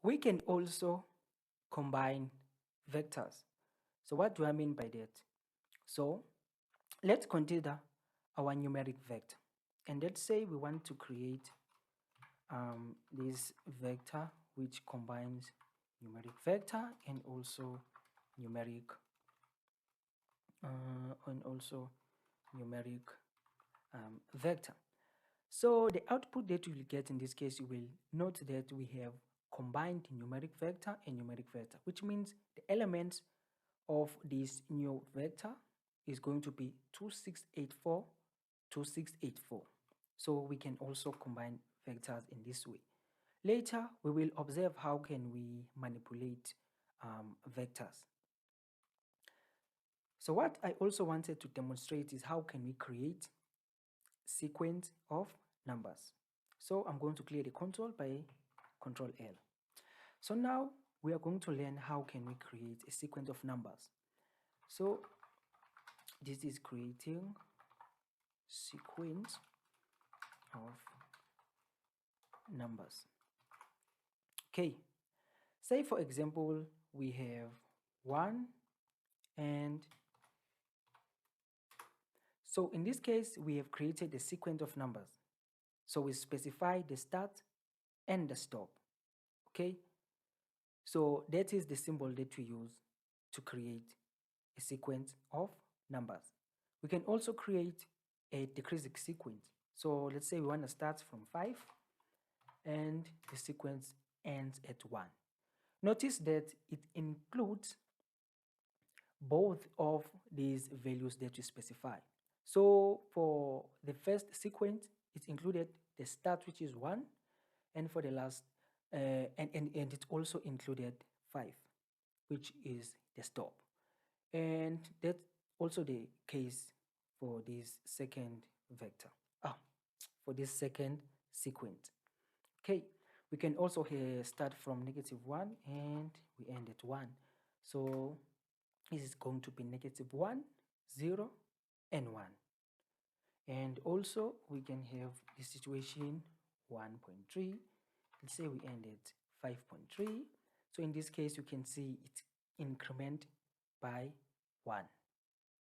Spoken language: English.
we can also combine vectors. So what do I mean by that? So let's consider our numeric vector, and let's say we want to create this vector which combines numeric vector and also numeric vector. So the output that you will get in this case, you will note that we have combined numeric vector and numeric vector, which means the elements of this new vector is going to be 2684, 2684. So we can also combine vectors in this way. Later, we will observe how can we manipulate vectors. So what I also wanted to demonstrate is how can we create sequence of numbers. So I'm going to clear the console by Control L. So now we are going to learn how can we create a sequence of numbers. So this is creating sequence of numbers. Okay, say for example we have 1 and so in this case we have created a sequence of numbers. So we specify the start and the stop. Okay, so that is the symbol that we use to create a sequence of numbers. We can also create a decreasing sequence. So let's say we want to start from 5 and the sequence ends at 1. Notice that it includes both of these values that you specify. So for the first sequence, it included the start, which is 1, and for the last, and it also included 5, which is the stop. And that's also the case for this second vector, for this second sequence. Okay, we can also start from -1 and we end at 1. So this is going to be -1, 0, and 1. And also we can have the situation 1.3. Let's say we end at 5.3. So in this case, you can see it increment by 1.